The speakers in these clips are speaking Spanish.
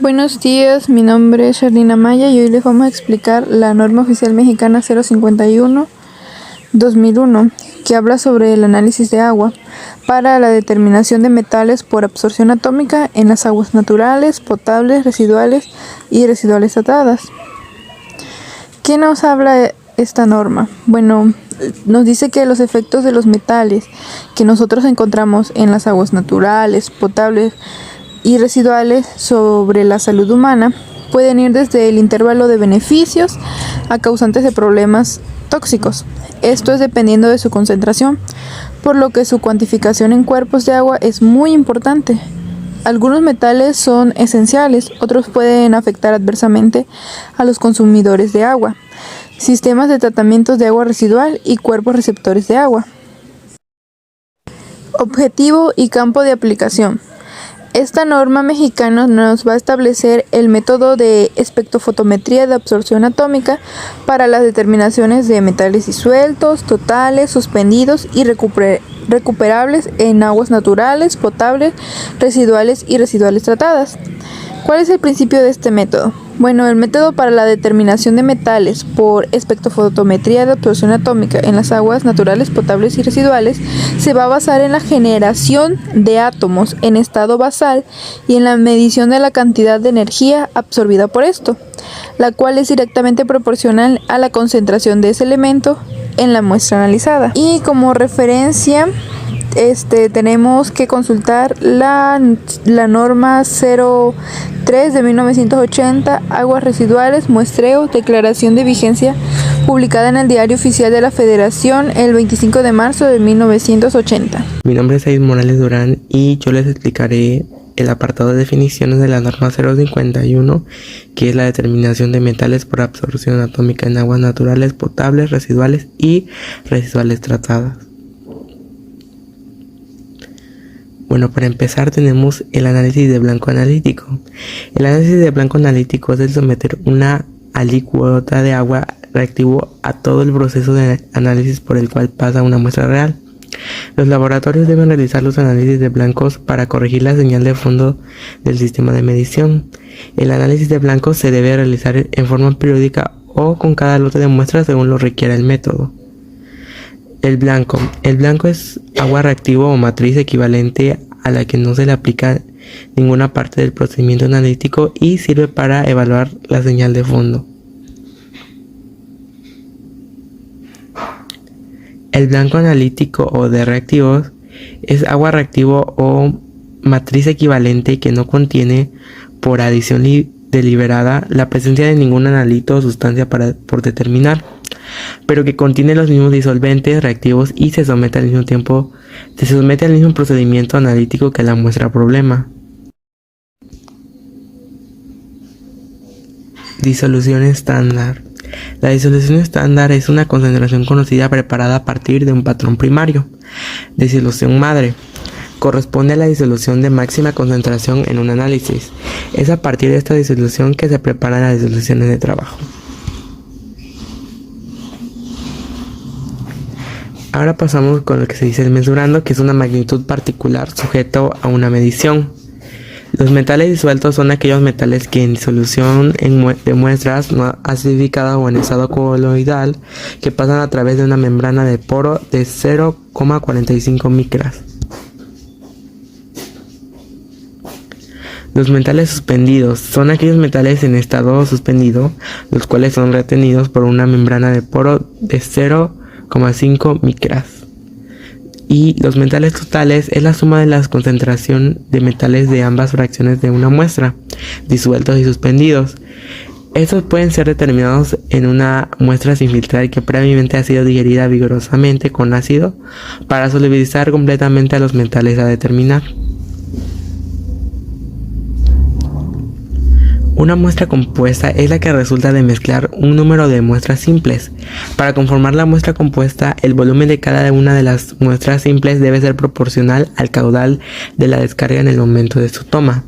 Buenos días, mi nombre es Sharlina Maya y hoy les vamos a explicar la norma oficial mexicana 051-2001, que habla sobre el análisis de agua para la determinación de metales por absorción atómica en las aguas naturales, potables, residuales y residuales tratadas. ¿Qué nos habla esta norma? Bueno, nos dice que los efectos de los metales que nosotros encontramos en las aguas naturales, potables y residuales sobre la salud humana pueden ir desde el intervalo de beneficios a causantes de problemas tóxicos. Esto es dependiendo de su concentración, por lo que su cuantificación en cuerpos de agua es muy importante. Algunos metales son esenciales, otros pueden afectar adversamente a los consumidores de agua, sistemas de tratamientos de agua residual y cuerpos receptores de agua. Objetivo y campo de aplicación. Esta norma mexicana nos va a establecer el método de espectrofotometría de absorción atómica para las determinaciones de metales disueltos, totales, suspendidos y recuperables en aguas naturales, potables, residuales y residuales tratadas. ¿Cuál es el principio de este método? Bueno, el método para la determinación de metales por espectrofotometría de absorción atómica en las aguas naturales, potables y residuales se va a basar en la generación de átomos en estado basal y en la medición de la cantidad de energía absorbida por esto, la cual es directamente proporcional a la concentración de ese elemento en la muestra analizada. Y como referencia, tenemos que consultar la norma 03 de 1980, aguas residuales, muestreo, declaración de vigencia, publicada en el Diario Oficial de la Federación el 25 de marzo de 1980. Mi nombre es Aid Morales Durán y yo les explicaré el apartado de definiciones de la norma 051, que es la determinación de metales por absorción atómica en aguas naturales, potables, residuales y residuales tratadas. Bueno, para empezar tenemos el análisis de blanco analítico. El análisis de blanco analítico es el someter una alícuota de agua reactivo a todo el proceso de análisis por el cual pasa una muestra real. Los laboratorios deben realizar los análisis de blancos para corregir la señal de fondo del sistema de medición. El análisis de blancos se debe realizar en forma periódica o con cada lote de muestras según lo requiera el método. El blanco es agua reactivo o matriz equivalente a la que no se le aplica ninguna parte del procedimiento analítico y sirve para evaluar la señal de fondo. El blanco analítico o de reactivos es agua reactivo o matriz equivalente que no contiene, por adición deliberada, la presencia de ningún analito o sustancia por determinar, pero que contiene los mismos disolventes reactivos y se somete al mismo procedimiento analítico que la muestra problema. Disolución estándar. La disolución estándar es una concentración conocida preparada a partir de un patrón primario. Disolución madre. Corresponde a la disolución de máxima concentración en un análisis. Es a partir de esta disolución que se preparan las disoluciones de trabajo. Ahora pasamos con lo que se dice el mesurando, que es una magnitud particular sujeto a una medición. Los metales disueltos son aquellos metales que en disolución de muestras no acidificada o en estado coloidal que pasan a través de una membrana de poro de 0,45 micras. Los metales suspendidos son aquellos metales en estado suspendido, los cuales son retenidos por una membrana de poro de 0,5 micras. Y los metales totales es la suma de la concentración de metales de ambas fracciones de una muestra, disueltos y suspendidos. Estos pueden ser determinados en una muestra sin filtrar que previamente ha sido digerida vigorosamente con ácido para solubilizar completamente a los metales a determinar. Una muestra compuesta es la que resulta de mezclar un número de muestras simples. Para conformar la muestra compuesta, el volumen de cada una de las muestras simples debe ser proporcional al caudal de la descarga en el momento de su toma.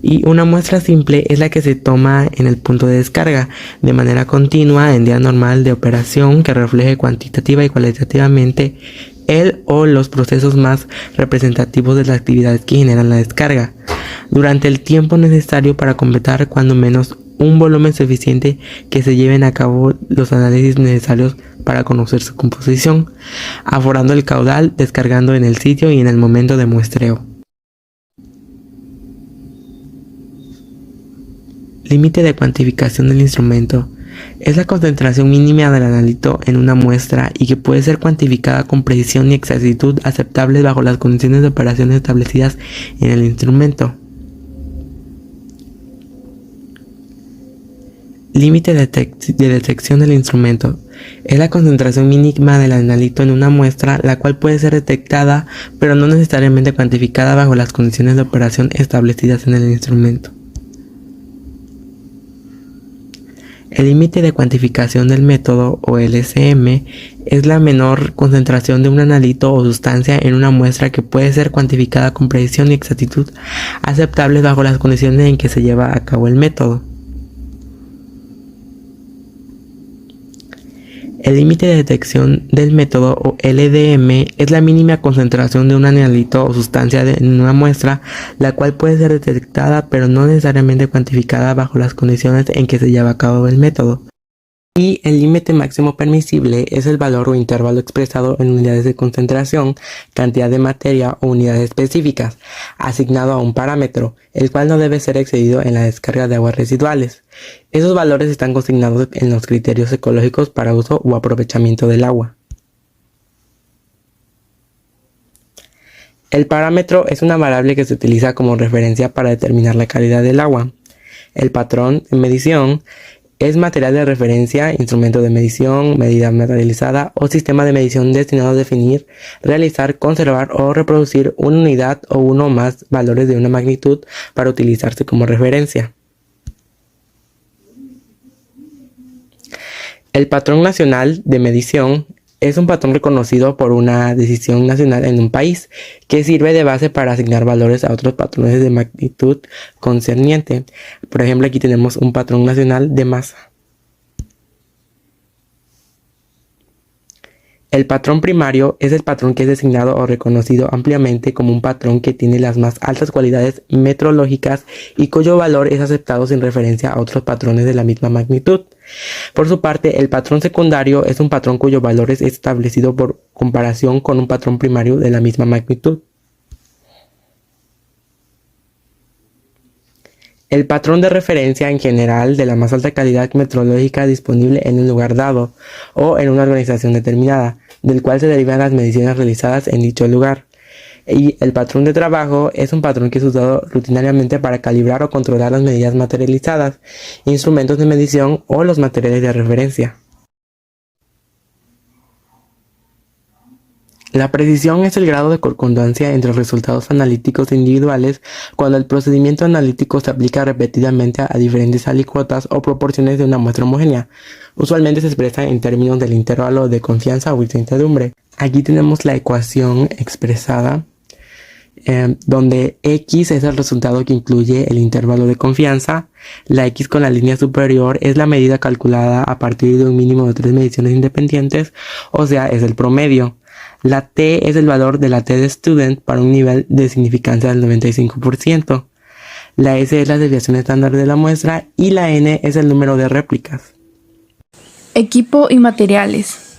Y una muestra simple es la que se toma en el punto de descarga, de manera continua en día normal de operación que refleje cuantitativa y cualitativamente el o los procesos más representativos de las actividades que generan la descarga. durante el tiempo necesario para completar cuando menos un volumen suficiente que se lleven a cabo los análisis necesarios para conocer su composición, aforando el caudal, descargando en el sitio y en el momento de muestreo. Límite de cuantificación del instrumento. Es la concentración mínima del analito en una muestra y que puede ser cuantificada con precisión y exactitud aceptables bajo las condiciones de operación establecidas en el instrumento. Límite de detección del instrumento. Es la concentración mínima del analito en una muestra, la cual puede ser detectada, pero no necesariamente cuantificada bajo las condiciones de operación establecidas en el instrumento. El límite de cuantificación del método, o LCM, es la menor concentración de un analito o sustancia en una muestra que puede ser cuantificada con precisión y exactitud aceptables bajo las condiciones en que se lleva a cabo el método. El límite de detección del método, o LDM, es la mínima concentración de un analito o sustancia en una muestra, la cual puede ser detectada pero no necesariamente cuantificada bajo las condiciones en que se lleva a cabo el método. Y el límite máximo permisible es el valor o intervalo expresado en unidades de concentración, cantidad de materia o unidades específicas, asignado a un parámetro, el cual no debe ser excedido en la descarga de aguas residuales. Esos valores están consignados en los criterios ecológicos para uso o aprovechamiento del agua. El parámetro es una variable que se utiliza como referencia para determinar la calidad del agua. El patrón de medición es material de referencia, instrumento de medición, medida materializada o sistema de medición destinado a definir, realizar, conservar o reproducir una unidad o uno o más valores de una magnitud para utilizarse como referencia. El patrón nacional de medición es un patrón reconocido por una decisión nacional en un país que sirve de base para asignar valores a otros patrones de magnitud concerniente. Por ejemplo, aquí tenemos un patrón nacional de masa. El patrón primario es el patrón que es designado o reconocido ampliamente como un patrón que tiene las más altas cualidades metrológicas y cuyo valor es aceptado sin referencia a otros patrones de la misma magnitud. Por su parte, el patrón secundario es un patrón cuyo valor es establecido por comparación con un patrón primario de la misma magnitud. El patrón de referencia en general de la más alta calidad metrológica disponible en un lugar dado o en una organización determinada, del cual se derivan las mediciones realizadas en dicho lugar. Y el patrón de trabajo es un patrón que es usado rutinariamente para calibrar o controlar las medidas materializadas, instrumentos de medición o los materiales de referencia. La precisión es el grado de concordancia entre resultados analíticos individuales cuando el procedimiento analítico se aplica repetidamente a diferentes alícuotas o proporciones de una muestra homogénea. Usualmente se expresa en términos del intervalo de confianza o incertidumbre. Aquí tenemos la ecuación expresada donde X es el resultado que incluye el intervalo de confianza. La X con la línea superior es la medida calculada a partir de un mínimo de 3 mediciones independientes, o sea, es el promedio. La T es el valor de la T de student para un nivel de significancia del 95%. La S es la desviación estándar de la muestra y la N es el número de réplicas. Equipo y materiales.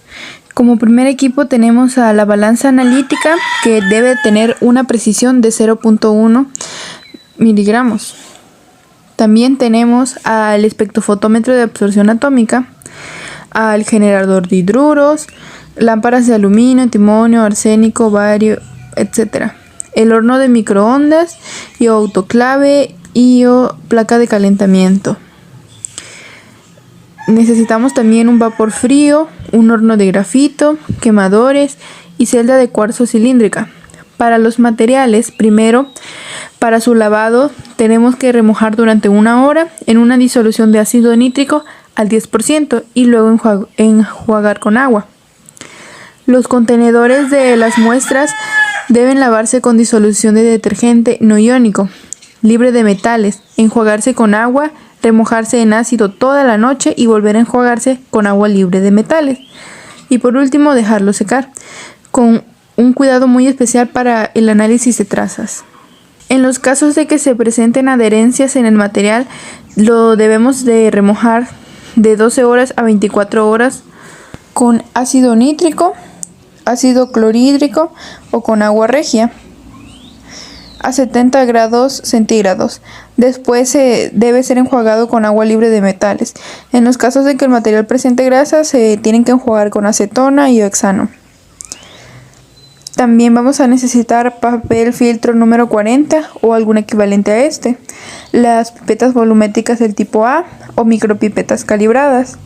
Como primer equipo tenemos a la balanza analítica, que debe tener una precisión de 0.1 miligramos. También tenemos al espectrofotómetro de absorción atómica, al generador de hidruros, lámparas de aluminio, timonio, arsénico, bario, etc. El horno de microondas y autoclave y placa de calentamiento. Necesitamos también un vapor frío, un horno de grafito, quemadores y celda de cuarzo cilíndrica. Para los materiales, primero, para su lavado tenemos que remojar durante 1 hora en una disolución de ácido nítrico al 10% y luego enjuagar con agua. Los contenedores de las muestras deben lavarse con disolución de detergente no iónico, libre de metales, enjuagarse con agua, remojarse en ácido toda la noche y volver a enjuagarse con agua libre de metales. Y por último, dejarlo secar, con un cuidado muy especial para el análisis de trazas. En los casos de que se presenten adherencias en el material, lo debemos de remojar de 12 horas a 24 horas con ácido nítrico, ácido clorhídrico o con agua regia a 70 grados centígrados. Después debe ser enjuagado con agua libre de metales. En los casos de que el material presente grasa, se tienen que enjuagar con acetona y hexano. También vamos a necesitar papel filtro número 40 o algún equivalente a este, las pipetas volumétricas del tipo A o micropipetas calibradas,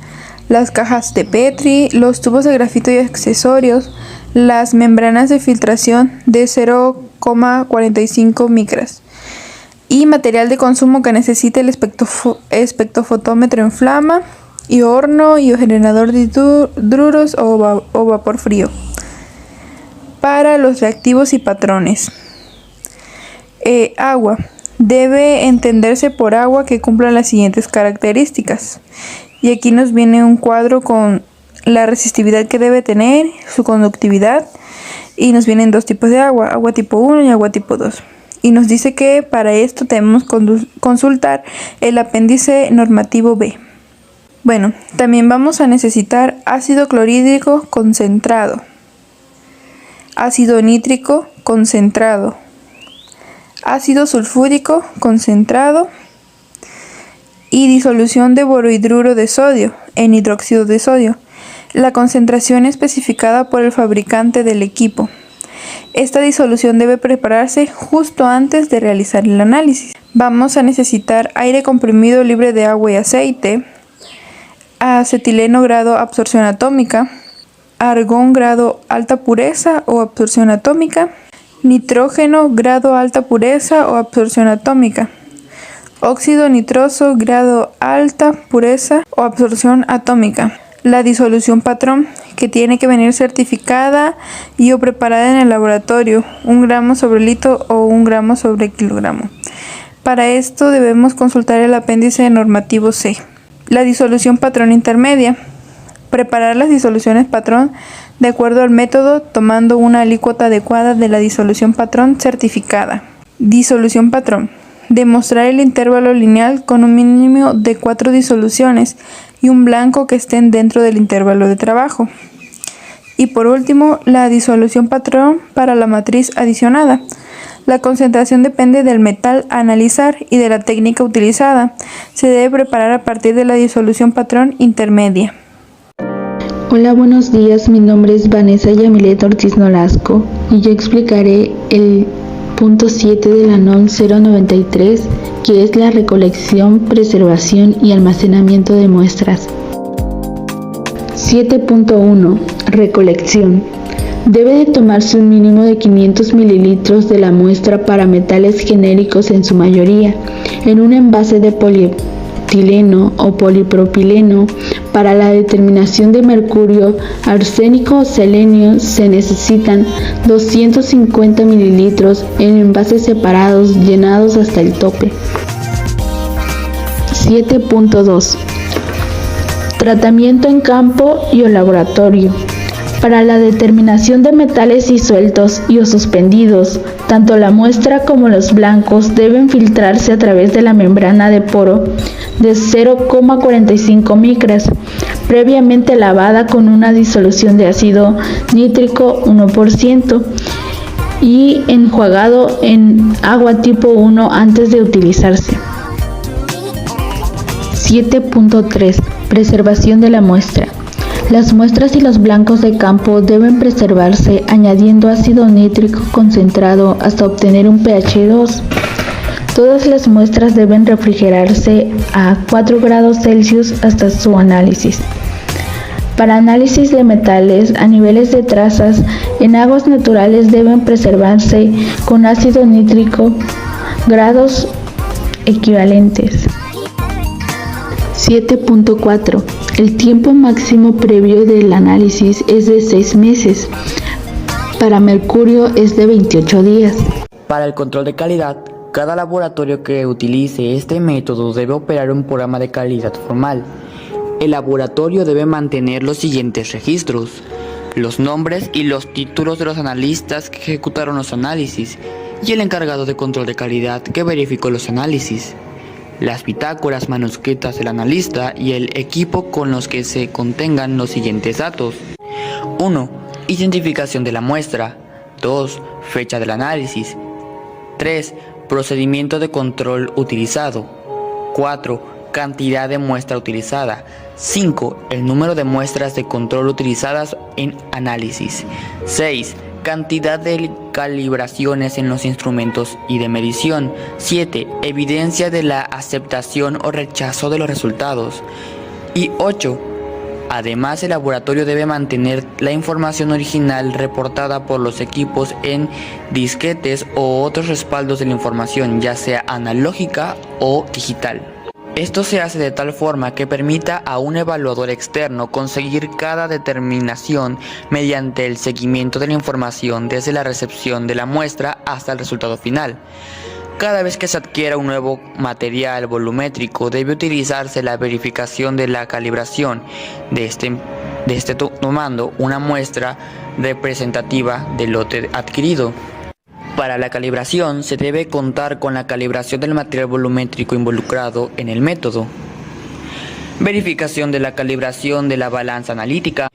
las cajas de Petri, los tubos de grafito y accesorios, las membranas de filtración de 0,45 micras y material de consumo que necesite el espectrofotómetro en flama y horno y generador de hidruros o vapor frío. Para los reactivos y patrones. Agua. Debe entenderse por agua que cumpla las siguientes características. Y aquí nos viene un cuadro con la resistividad que debe tener, su conductividad, y nos vienen dos tipos de agua, agua tipo 1 y agua tipo 2. Y nos dice que para esto debemos consultar el apéndice normativo B. Bueno, también vamos a necesitar ácido clorhídrico concentrado, ácido nítrico concentrado, ácido sulfúrico concentrado y disolución de borohidruro de sodio en hidróxido de sodio. La concentración especificada por el fabricante del equipo. Esta disolución debe prepararse justo antes de realizar el análisis. Vamos a necesitar aire comprimido libre de agua y aceite, acetileno grado absorción atómica, argón grado alta pureza o absorción atómica, nitrógeno grado alta pureza o absorción atómica, óxido nitroso grado alta pureza o absorción atómica. La disolución patrón, que tiene que venir certificada y o preparada en el laboratorio, 1 gramo sobre litro o 1 gramo sobre kilogramo. Para esto debemos consultar el apéndice normativo C. La disolución patrón intermedia. Preparar las disoluciones patrón de acuerdo al método, tomando una alícuota adecuada de la disolución patrón certificada. Disolución patrón. Demostrar el intervalo lineal con un mínimo de 4 disoluciones y un blanco que estén dentro del intervalo de trabajo. Y por último, la disolución patrón para la matriz adicionada. La concentración depende del metal a analizar y de la técnica utilizada. Se debe preparar a partir de la disolución patrón intermedia. Hola, buenos días. Mi nombre es Vanessa Yamilet Ortiz Nolasco y yo explicaré el punto 7 de la NOM 093, que es la recolección, preservación y almacenamiento de muestras. 7.1. Recolección. Debe de tomarse un mínimo de 500 mililitros de la muestra para metales genéricos en su mayoría, en un envase de polietileno o polipropileno. Para la determinación de mercurio, arsénico o selenio se necesitan 250 mililitros en envases separados llenados hasta el tope. 7.2. Tratamiento en campo y o laboratorio. Para la determinación de metales disueltos y o suspendidos, tanto la muestra como los blancos deben filtrarse a través de la membrana de poro de 0,45 micras, previamente lavada con una disolución de ácido nítrico 1% y enjuagado en agua tipo 1 antes de utilizarse. 7.3. Preservación de la muestra. Las muestras y los blancos de campo deben preservarse añadiendo ácido nítrico concentrado hasta obtener un pH 2. Todas las muestras deben refrigerarse a 4 grados Celsius hasta su análisis. Para análisis de metales a niveles de trazas en aguas naturales deben preservarse con ácido nítrico grados equivalentes. 7.4. El tiempo máximo previo del análisis es de 6 meses. Para mercurio es de 28 días. Para el control de calidad, cada laboratorio que utilice este método debe operar un programa de calidad formal. El laboratorio debe mantener los siguientes registros: los nombres y los títulos de los analistas que ejecutaron los análisis y el encargado de control de calidad que verificó los análisis, las bitácoras manuscritas del analista y el equipo con los que se contengan los siguientes datos. 1. Identificación de la muestra. 2. Fecha del análisis. 3. Procedimiento de control utilizado. 4. Cantidad de muestra utilizada. 5. El número de muestras de control utilizadas en análisis. 6. Cantidad de calibraciones en los instrumentos y de medición. 7. Evidencia de la aceptación o rechazo de los resultados. Y 8. Además, el laboratorio debe mantener la información original reportada por los equipos en disquetes o otros respaldos de la información, ya sea analógica o digital. Esto se hace de tal forma que permita a un evaluador externo conseguir cada determinación mediante el seguimiento de la información desde la recepción de la muestra hasta el resultado final. Cada vez que se adquiera un nuevo material volumétrico, debe utilizarse la verificación de la calibración de este tomando una muestra representativa del lote adquirido. Para la calibración se debe contar con la calibración del material volumétrico involucrado en el método. Verificación de la calibración de la balanza analítica.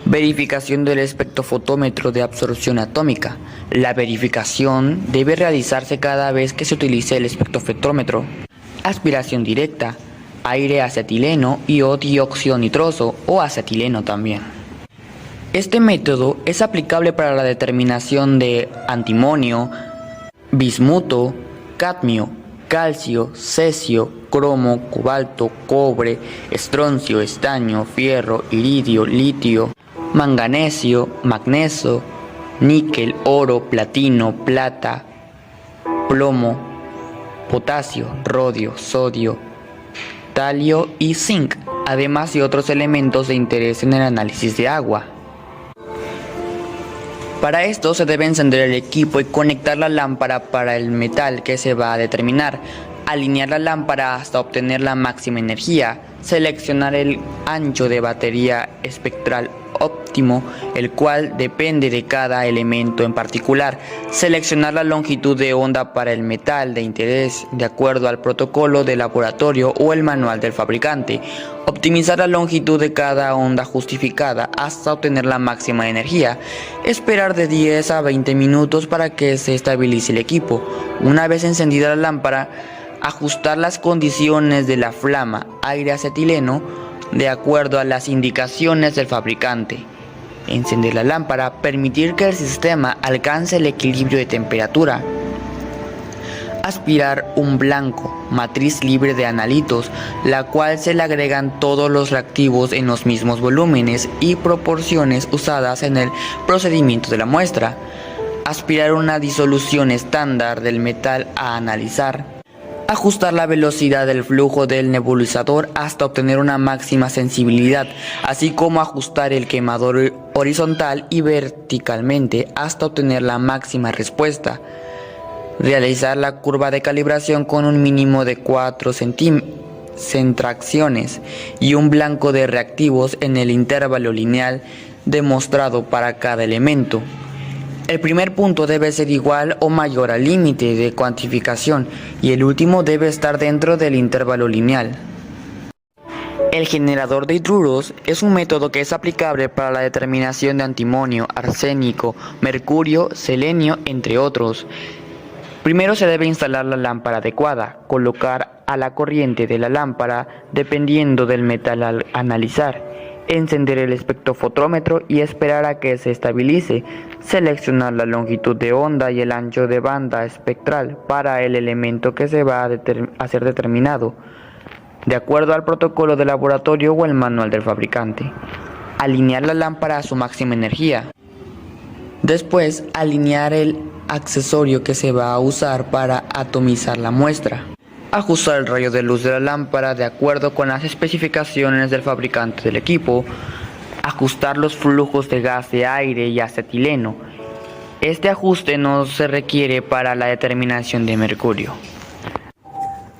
Verificación del espectrofotómetro de absorción atómica. La verificación debe realizarse cada vez que se utilice el espectrofotómetro. Aspiración directa, aire acetileno y o dióxido nitroso o acetileno también. Este método es aplicable para la determinación de antimonio, bismuto, cadmio, calcio, cesio, cromo, cobalto, cobre, estroncio, estaño, fierro, iridio, litio, manganesio, magnesio, níquel, oro, platino, plata, plomo, potasio, rodio, sodio, talio y zinc, además de otros elementos de interés en el análisis de agua. Para esto se debe encender el equipo y conectar la lámpara para el metal que se va a determinar, alinear la lámpara hasta obtener la máxima energía, seleccionar el ancho de batería espectral óptimo, el cual depende de cada elemento en particular, seleccionar la longitud de onda para el metal de interés de acuerdo al protocolo de laboratorio o el manual del fabricante, optimizar la longitud de cada onda justificada hasta obtener la máxima energía, esperar de 10 a 20 minutos para que se estabilice el equipo. Una vez encendida la lámpara, ajustar las condiciones de la flama, aire acetileno, de acuerdo a las indicaciones del fabricante. Encender la lámpara, permitir que el sistema alcance el equilibrio de temperatura. Aspirar un blanco, matriz libre de analitos, la cual se le agregan todos los reactivos en los mismos volúmenes y proporciones usadas en el procedimiento de la muestra. Aspirar una disolución estándar del metal a analizar. Ajustar la velocidad del flujo del nebulizador hasta obtener una máxima sensibilidad, así como ajustar el quemador horizontal y verticalmente hasta obtener la máxima respuesta. Realizar la curva de calibración con un mínimo de 4 centracciones y un blanco de reactivos en el intervalo lineal demostrado para cada elemento. El primer punto debe ser igual o mayor al límite de cuantificación y el último debe estar dentro del intervalo lineal. El generador de hidruros es un método que es aplicable para la determinación de antimonio, arsénico, mercurio, selenio, entre otros. Primero se debe instalar la lámpara adecuada, colocar a la corriente de la lámpara dependiendo del metal al analizar. Encender el espectrofotómetro y esperar a que se estabilice, seleccionar la longitud de onda y el ancho de banda espectral para el elemento que se va a ser determinado, de acuerdo al protocolo de laboratorio o el manual del fabricante. Alinear la lámpara a su máxima energía. Después, alinear el accesorio que se va a usar para atomizar la muestra. Ajustar el rayo de luz de la lámpara de acuerdo con las especificaciones del fabricante del equipo. Ajustar los flujos de gas de aire y acetileno. Este ajuste no se requiere para la determinación de mercurio.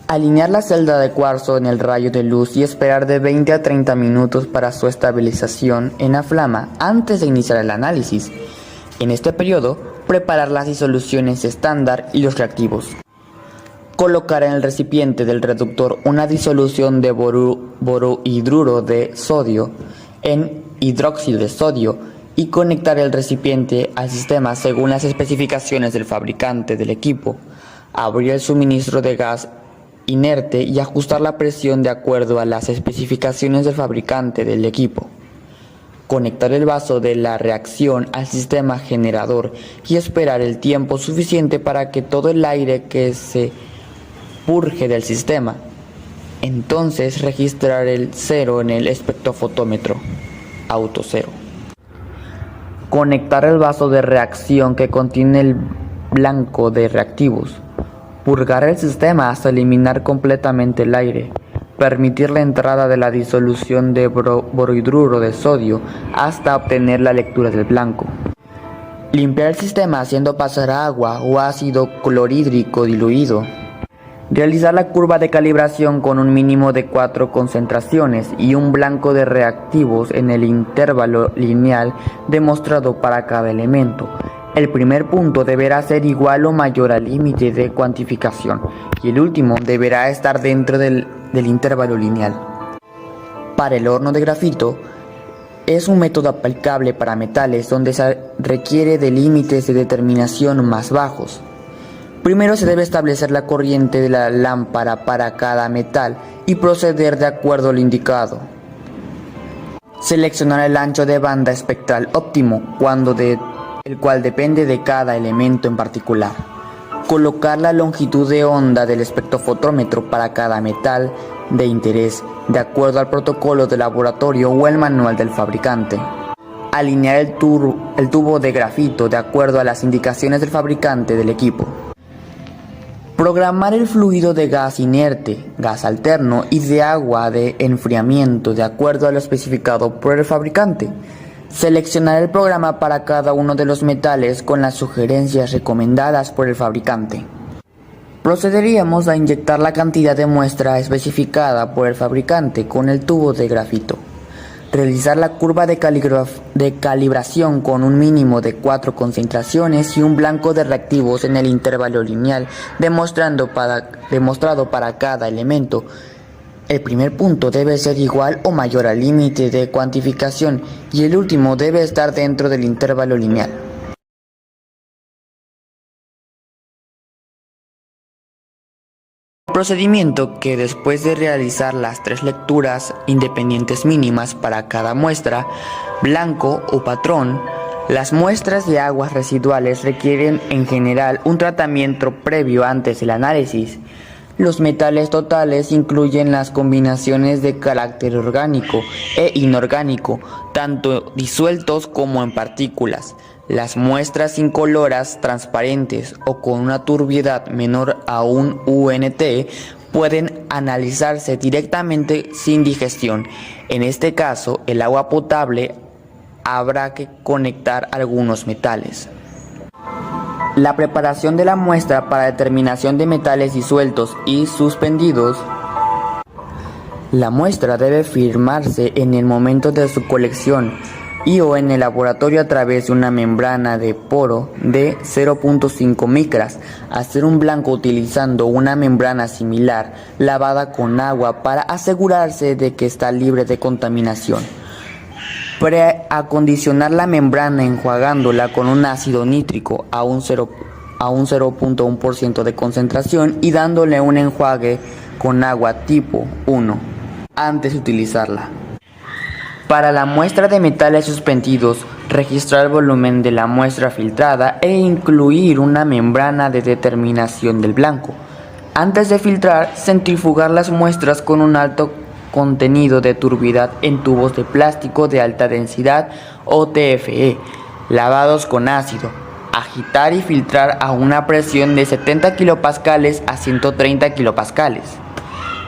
Alinear la celda de cuarzo en el rayo de luz y esperar de 20 a 30 minutos para su estabilización en la flama antes de iniciar el análisis. En este periodo, preparar las disoluciones estándar y los reactivos. Colocar en el recipiente del reductor una disolución de borohidruro de sodio en hidróxido de sodio y conectar el recipiente al sistema según las especificaciones del fabricante del equipo. Abrir el suministro de gas inerte y ajustar la presión de acuerdo a las especificaciones del fabricante del equipo. Conectar el vaso de la reacción al sistema generador y esperar el tiempo suficiente para que todo el aire que se purge del sistema. Entonces registrar el cero en el espectrofotómetro. Auto cero. Conectar el vaso de reacción que contiene el blanco de reactivos. Purgar el sistema hasta eliminar completamente el aire. Permitir la entrada de la disolución de borohidruro de sodio hasta obtener la lectura del blanco. Limpiar el sistema haciendo pasar agua o ácido clorhídrico diluido. Realizar la curva de calibración con un mínimo de 4 concentraciones y un blanco de reactivos en el intervalo lineal demostrado para cada elemento. El primer punto deberá ser igual o mayor al límite de cuantificación y el último deberá estar dentro del intervalo lineal. Para el horno de grafito, es un método aplicable para metales donde se requiere de límites de determinación más bajos. Primero se debe establecer la corriente de la lámpara para cada metal y proceder de acuerdo a lo indicado. Seleccionar el ancho de banda espectral óptimo, el cual depende de cada elemento en particular. Colocar la longitud de onda del espectrofotómetro para cada metal de interés, de acuerdo al protocolo de laboratorio o el manual del fabricante. Alinear el tubo de grafito de acuerdo a las indicaciones del fabricante del equipo. Programar el fluido de gas inerte, gas alterno y de agua de enfriamiento de acuerdo a lo especificado por el fabricante. Seleccionar el programa para cada uno de los metales con las sugerencias recomendadas por el fabricante. Procederíamos a inyectar la cantidad de muestra especificada por el fabricante con el tubo de grafito. Realizar la curva de calibración con un mínimo de 4 concentraciones y un blanco de reactivos en el intervalo lineal demostrado para cada elemento. El primer punto debe ser igual o mayor al límite de cuantificación y el último debe estar dentro del intervalo lineal. Procedimiento que después de realizar las 3 lecturas independientes mínimas para cada muestra, blanco o patrón, las muestras de aguas residuales requieren en general un tratamiento previo antes del análisis. Los metales totales incluyen las combinaciones de carácter orgánico e inorgánico, tanto disueltos como en partículas. Las muestras incoloras, transparentes o con una turbiedad menor a un UNT pueden analizarse directamente sin digestión. En este caso, el agua potable habrá que conectar algunos metales. La preparación de la muestra para determinación de metales disueltos y suspendidos. La muestra debe firmarse en el momento de su colección y o en el laboratorio a través de una membrana de poro de 0.5 micras. Hacer un blanco utilizando una membrana similar lavada con agua para asegurarse de que está libre de contaminación. Preacondicionar la membrana enjuagándola con un ácido nítrico a un 0.1% de concentración y dándole un enjuague con agua tipo 1 antes de utilizarla. Para la muestra de metales suspendidos, registrar el volumen de la muestra filtrada e incluir una membrana de determinación del blanco. Antes de filtrar, centrifugar las muestras con un alto contenido de turbidez en tubos de plástico de alta densidad o TFE, lavados con ácido. Agitar y filtrar a una presión de 70 kilopascales a 130 kilopascales.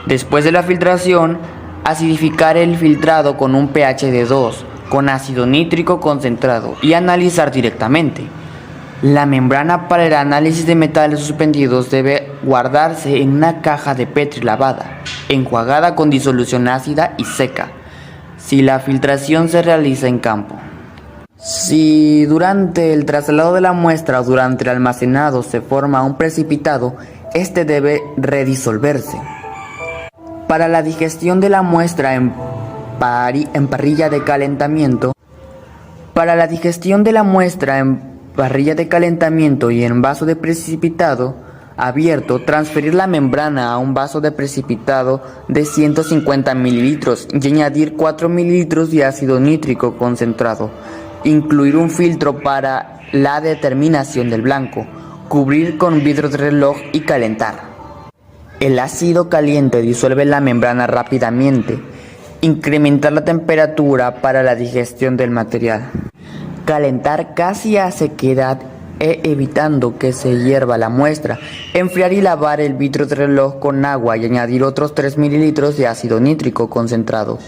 Después de la filtración, acidificar el filtrado con un pH de 2, con ácido nítrico concentrado y analizar directamente. La membrana para el análisis de metales suspendidos debe guardarse en una caja de Petri lavada, enjuagada con disolución ácida y seca, si la filtración se realiza en campo. Si durante el traslado de la muestra o durante el almacenado se forma un precipitado, este debe redisolverse. Para la digestión de la muestra en parrilla de calentamiento, y en vaso de precipitado abierto, transferir la membrana a un vaso de precipitado de 150 mililitros y añadir 4 mililitros de ácido nítrico concentrado. Incluir un filtro para la determinación del blanco. Cubrir con vidrio de reloj y calentar. El ácido caliente disuelve la membrana rápidamente. Incrementar la temperatura para la digestión del material. Calentar casi a sequedad evitando que se hierva la muestra. Enfriar y lavar el vidrio de reloj con agua y añadir otros 3 mililitros de ácido nítrico concentrado.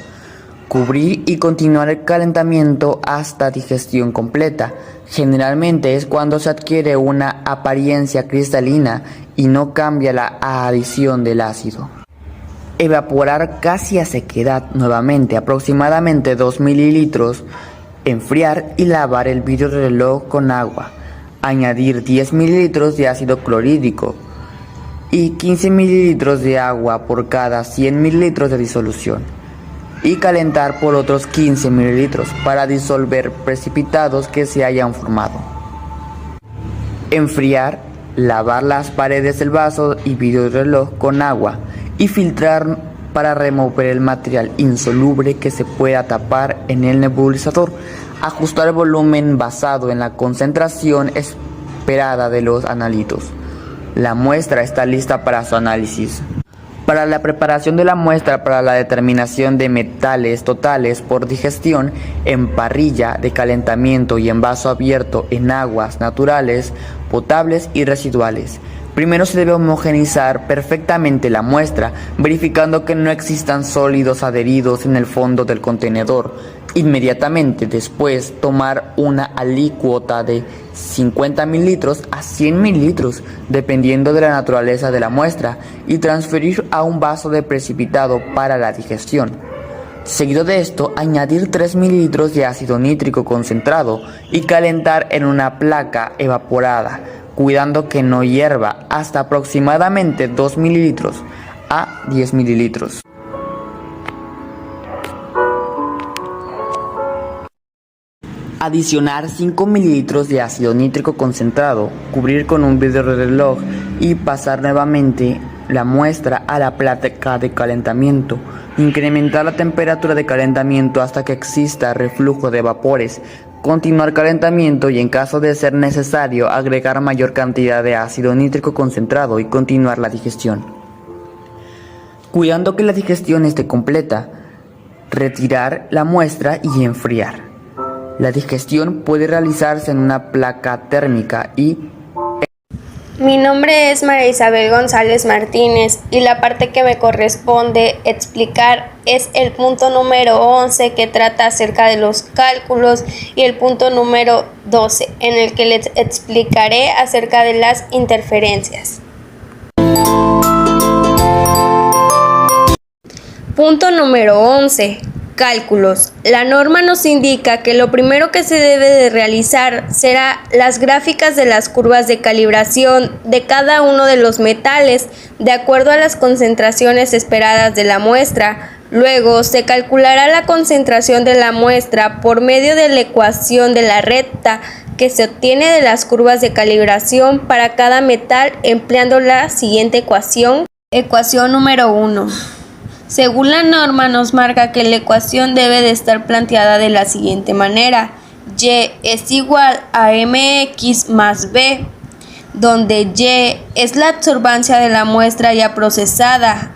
Cubrir y continuar el calentamiento hasta digestión completa. Generalmente es cuando se adquiere una apariencia cristalina y no cambia la adición del ácido. Evaporar casi a sequedad nuevamente, aproximadamente 2 mililitros. Enfriar y lavar el vidrio de reloj con agua. Añadir 10 mililitros de ácido clorhídrico y 15 mililitros de agua por cada 100 mililitros de disolución. Y calentar por otros 15 mililitros para disolver precipitados que se hayan formado. Enfriar, lavar las paredes del vaso y vidrio del reloj con agua y filtrar para remover el material insoluble que se pueda tapar en el nebulizador. Ajustar el volumen basado en la concentración esperada de los analitos. La muestra está lista para su análisis. Para la preparación de la muestra para la determinación de metales totales por digestión en parrilla de calentamiento y en vaso abierto en aguas naturales, potables y residuales. Primero se debe homogeneizar perfectamente la muestra, verificando que no existan sólidos adheridos en el fondo del contenedor. Inmediatamente después tomar una alícuota de 50 mililitros a 100 mililitros, dependiendo de la naturaleza de la muestra, y transferir a un vaso de precipitado para la digestión. Seguido de esto, añadir 3 mililitros de ácido nítrico concentrado y calentar en una placa evaporada, cuidando que no hierva, hasta aproximadamente 2 mililitros a 10 mililitros. Adicionar 5 mililitros de ácido nítrico concentrado, cubrir con un vidrio de reloj y pasar nuevamente la muestra a la placa de calentamiento. Incrementar la temperatura de calentamiento hasta que exista reflujo de vapores. Continuar calentamiento y en caso de ser necesario agregar mayor cantidad de ácido nítrico concentrado y continuar la digestión. Cuidando que la digestión esté completa, retirar la muestra y enfriar. La digestión puede realizarse en una placa térmica y... Mi nombre es María Isabel González Martínez y la parte que me corresponde explicar es el punto número 11 que trata acerca de los cálculos y el punto número 12 en el que les explicaré acerca de las interferencias. Punto número 11. Cálculos. La norma nos indica que lo primero que se debe de realizar será las gráficas de las curvas de calibración de cada uno de los metales de acuerdo a las concentraciones esperadas de la muestra. Luego se calculará la concentración de la muestra por medio de la ecuación de la recta que se obtiene de las curvas de calibración para cada metal empleando la siguiente ecuación. Ecuación número 1. Según la norma nos marca que la ecuación debe de estar planteada de la siguiente manera. Y es igual a mx más b, donde y es la absorbancia de la muestra ya procesada,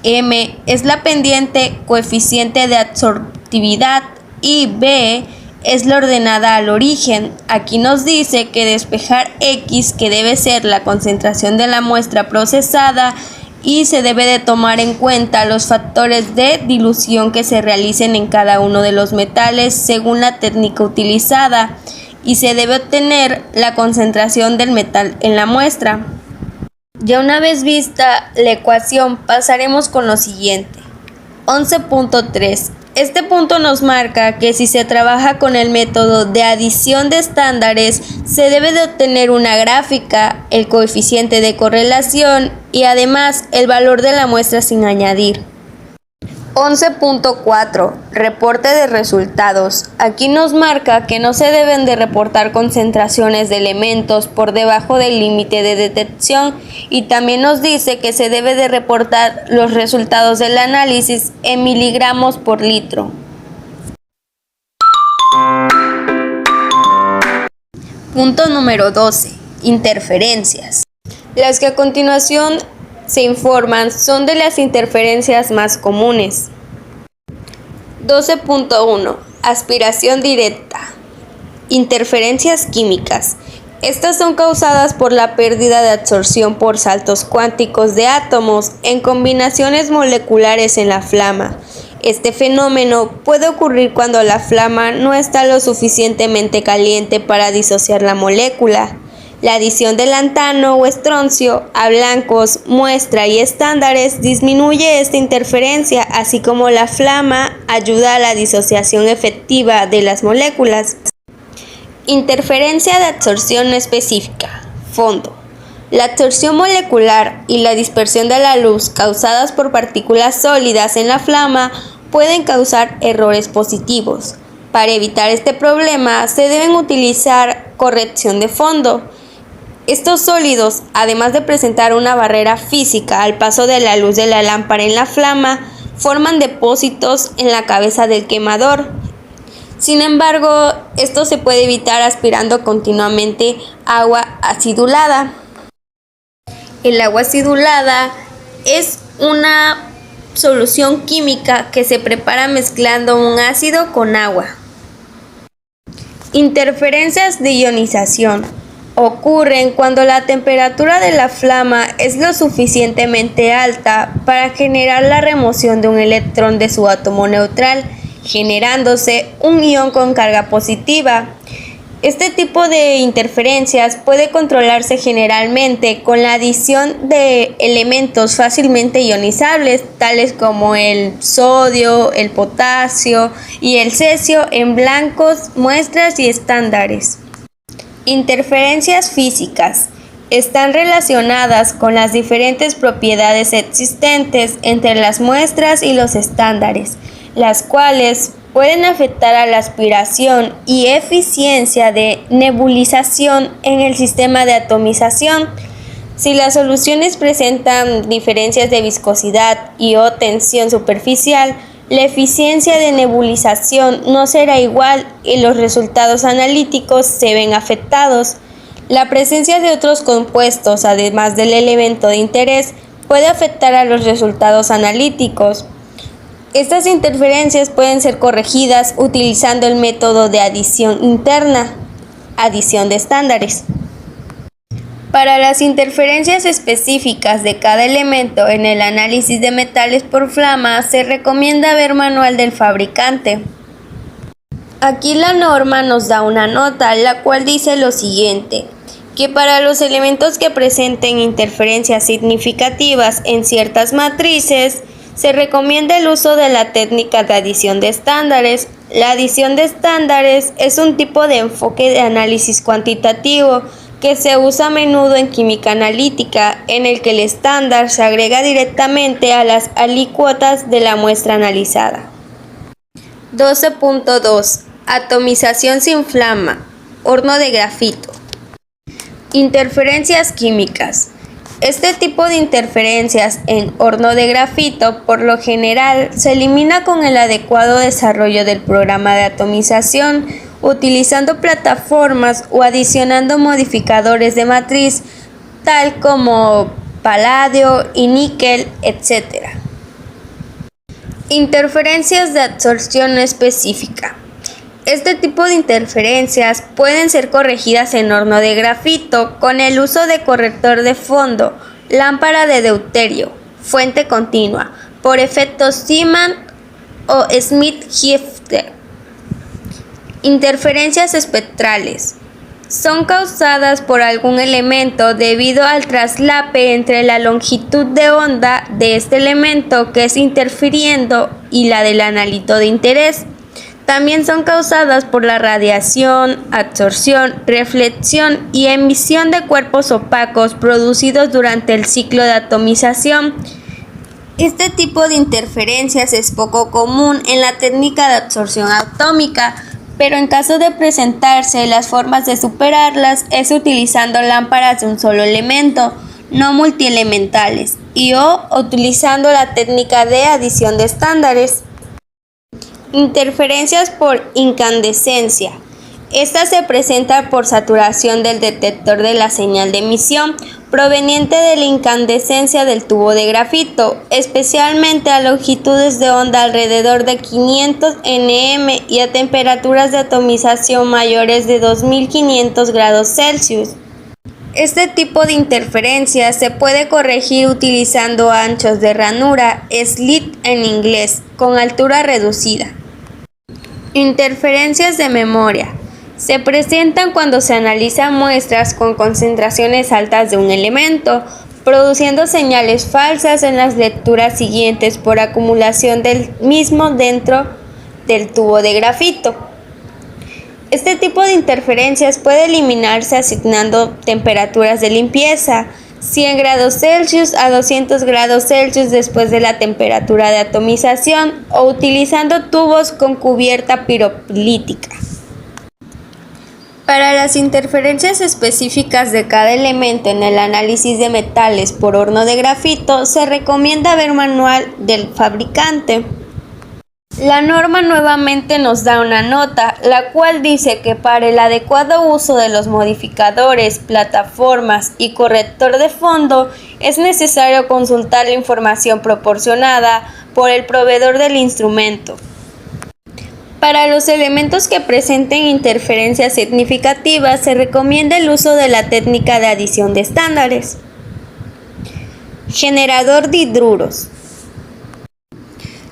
m es la pendiente coeficiente de absortividad y b es la ordenada al origen. Aquí nos dice que despejar x, que debe ser la concentración de la muestra procesada, y se debe de tomar en cuenta los factores de dilución que se realicen en cada uno de los metales según la técnica utilizada, y se debe obtener la concentración del metal en la muestra. Ya una vez vista la ecuación, pasaremos con lo siguiente. 11.3. Este punto nos marca que si se trabaja con el método de adición de estándares, se debe de obtener una gráfica, el coeficiente de correlación y además el valor de la muestra sin añadir. 11.4. Reporte de resultados. Aquí nos marca que no se deben de reportar concentraciones de elementos por debajo del límite de detección y también nos dice que se debe de reportar los resultados del análisis en miligramos por litro. Punto número 12. Interferencias. Las que a continuación se informan son de las interferencias más comunes. 12.1. Aspiración directa. Interferencias químicas. Estas son causadas por la pérdida de absorción por saltos cuánticos de átomos en combinaciones moleculares en la flama. Este fenómeno puede ocurrir cuando la flama no está lo suficientemente caliente para disociar la molécula. La adición de lantano o estroncio a blancos, muestra y estándares disminuye esta interferencia, así como la flama ayuda a la disociación efectiva de las moléculas. Interferencia de absorción no específica. Fondo. La absorción molecular y la dispersión de la luz causadas por partículas sólidas en la flama pueden causar errores positivos. Para evitar este problema se deben utilizar corrección de fondo. Estos sólidos, además de presentar una barrera física al paso de la luz de la lámpara en la flama, forman depósitos en la cabeza del quemador. Sin embargo, esto se puede evitar aspirando continuamente agua acidulada. El agua acidulada es una solución química que se prepara mezclando un ácido con agua. Interferencias de ionización. Ocurren cuando la temperatura de la flama es lo suficientemente alta para generar la remoción de un electrón de su átomo neutral, generándose un ion con carga positiva. Este tipo de interferencias puede controlarse generalmente con la adición de elementos fácilmente ionizables, tales como el sodio, el potasio y el cesio en blancos, muestras y estándares. Interferencias físicas. Están relacionadas con las diferentes propiedades existentes entre las muestras y los estándares, las cuales pueden afectar a la aspiración y eficiencia de nebulización en el sistema de atomización. Si las soluciones presentan diferencias de viscosidad y o tensión superficial, la eficiencia de nebulización no será igual y los resultados analíticos se ven afectados. La presencia de otros compuestos, además del elemento de interés, puede afectar a los resultados analíticos. Estas interferencias pueden ser corregidas utilizando el método de adición interna, adición de estándares. Para las interferencias específicas de cada elemento en el análisis de metales por flama, se recomienda ver manual del fabricante. Aquí la norma nos da una nota, la cual dice lo siguiente, que para los elementos que presenten interferencias significativas en ciertas matrices, se recomienda el uso de la técnica de adición de estándares. La adición de estándares es un tipo de enfoque de análisis cuantitativo que se usa a menudo en química analítica, en el que el estándar se agrega directamente a las alícuotas de la muestra analizada. 12.2. Atomización sin flama. Horno de grafito. Interferencias químicas. Este tipo de interferencias en horno de grafito por lo general se elimina con el adecuado desarrollo del programa de atomización, utilizando plataformas o adicionando modificadores de matriz tal como paladio y níquel, etc. Interferencias de absorción no específica. Este tipo de interferencias pueden ser corregidas en horno de grafito con el uso de corrector de fondo, lámpara de deuterio, fuente continua, por efecto Zeeman o Smith-Hifter. Interferencias espectrales. son causadas por algún elemento debido al traslape entre la longitud de onda de este elemento que es interfiriendo y la del analito de interés. También son causadas por la radiación, absorción, reflexión y emisión de cuerpos opacos producidos durante el ciclo de atomización. Este tipo de interferencias es poco común en la técnica de absorción atómica, pero en caso de presentarse, las formas de superarlas es utilizando lámparas de un solo elemento, no multielementales, o utilizando la técnica de adición de estándares. Interferencias por incandescencia. Esta se presenta por saturación del detector de la señal de emisión proveniente de la incandescencia del tubo de grafito, especialmente a longitudes de onda alrededor de 500 nm y a temperaturas de atomización mayores de 2500 grados Celsius. Este tipo de interferencia se puede corregir utilizando anchos de ranura, slit en inglés, con altura reducida. Interferencias de memoria. Se presentan cuando se analizan muestras con concentraciones altas de un elemento, produciendo señales falsas en las lecturas siguientes por acumulación del mismo dentro del tubo de grafito. Este tipo de interferencias puede eliminarse asignando temperaturas de limpieza, 100 grados Celsius a 200 grados Celsius después de la temperatura de atomización o utilizando tubos con cubierta pirolítica. Para las interferencias específicas de cada elemento en el análisis de metales por horno de grafito, se recomienda ver manual del fabricante. La norma nuevamente nos da una nota, la cual dice que para el adecuado uso de los modificadores, plataformas y corrector de fondo es necesario consultar la información proporcionada por el proveedor del instrumento. Para los elementos que presenten interferencias significativas se recomienda el uso de la técnica de adición de estándares. Generador de hidruros.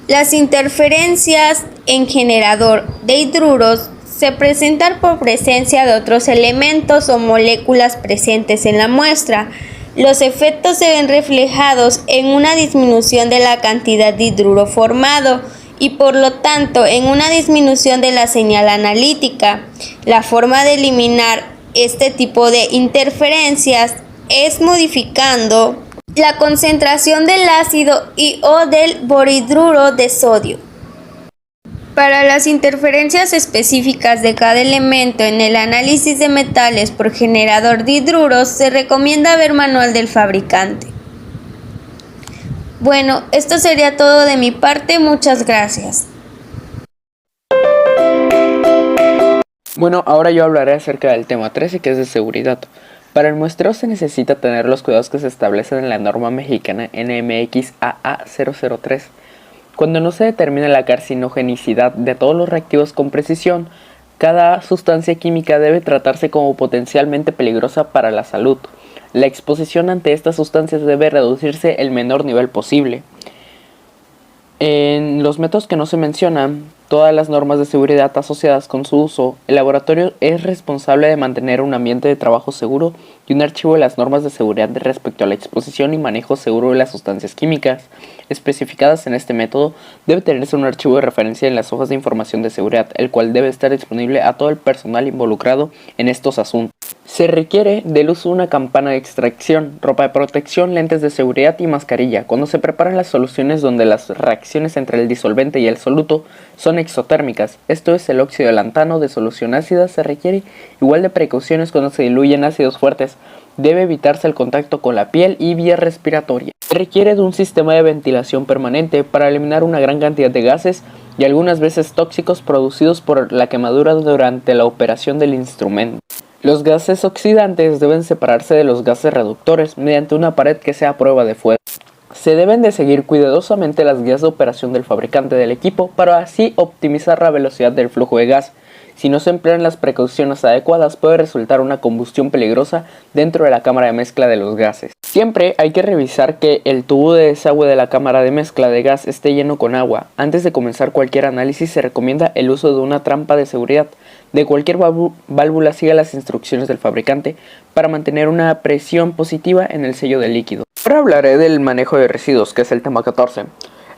Las interferencias en generador de hidruros se presentan por presencia de otros elementos o moléculas presentes en la muestra. Los efectos se ven reflejados en una disminución de la cantidad de hidruro formado y por lo tanto en una disminución de la señal analítica. La forma de eliminar este tipo de interferencias es modificando la concentración del ácido y o del borhidruro de sodio. Para las interferencias específicas de cada elemento en el análisis de metales por generador de hidruros se recomienda ver manual del fabricante. Bueno, esto sería todo de mi parte, muchas gracias. Bueno, ahora yo hablaré acerca del tema 13, que es de seguridad. Para el muestreo se necesita tener los cuidados que se establecen en la norma mexicana NMX AA003. Cuando no se determina la carcinogenicidad de todos los reactivos con precisión, cada sustancia química debe tratarse como potencialmente peligrosa para la salud. La exposición ante estas sustancias debe reducirse el menor nivel posible. En los métodos que no se mencionan, todas las normas de seguridad asociadas con su uso, el laboratorio es responsable de mantener un ambiente de trabajo seguro y un archivo de las normas de seguridad respecto a la exposición y manejo seguro de las sustancias químicas especificadas en este método. Debe tenerse un archivo de referencia en las hojas de información de seguridad, el cual debe estar disponible a todo el personal involucrado en estos asuntos. Se requiere del uso de una campana de extracción, ropa de protección, lentes de seguridad y mascarilla cuando se preparan las soluciones donde las reacciones entre el disolvente y el soluto son exotérmicas, esto es el óxido de lantano de solución ácida. Se requiere igual de precauciones cuando se diluyen ácidos fuertes. Debe evitarse el contacto con la piel y vía respiratoria. Se requiere de un sistema de ventilación permanente para eliminar una gran cantidad de gases y algunas veces tóxicos producidos por la quemadura durante la operación del instrumento. Los gases oxidantes deben separarse de los gases reductores mediante una pared que sea a prueba de fuego. Se deben de seguir cuidadosamente las guías de operación del fabricante del equipo para así optimizar la velocidad del flujo de gas. Si no se emplean las precauciones adecuadas, puede resultar una combustión peligrosa dentro de la cámara de mezcla de los gases. Siempre hay que revisar que el tubo de desagüe de la cámara de mezcla de gas esté lleno con agua. Antes de comenzar cualquier análisis se recomienda el uso de una trampa de seguridad. de cualquier válvula siga las instrucciones del fabricante para mantener una presión positiva en el sello del líquido. Ahora hablaré del manejo de residuos, que es el tema 14.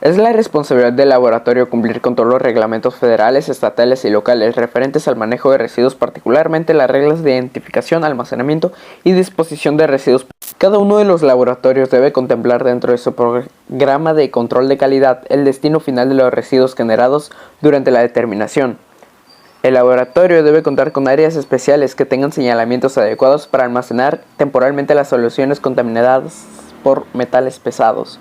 Es la responsabilidad del laboratorio cumplir con todos los reglamentos federales, estatales y locales referentes al manejo de residuos, particularmente las reglas de identificación, almacenamiento y disposición de residuos. Cada uno de los laboratorios debe contemplar dentro de su programa de control de calidad el destino final de los residuos generados durante la determinación. El laboratorio debe contar con áreas especiales que tengan señalamientos adecuados para almacenar temporalmente las soluciones contaminadas por metales pesados.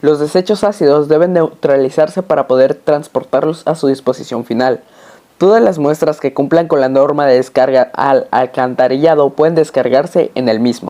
Los desechos ácidos deben neutralizarse para poder transportarlos a su disposición final. Todas las muestras que cumplan con la norma de descarga al alcantarillado pueden descargarse en el mismo.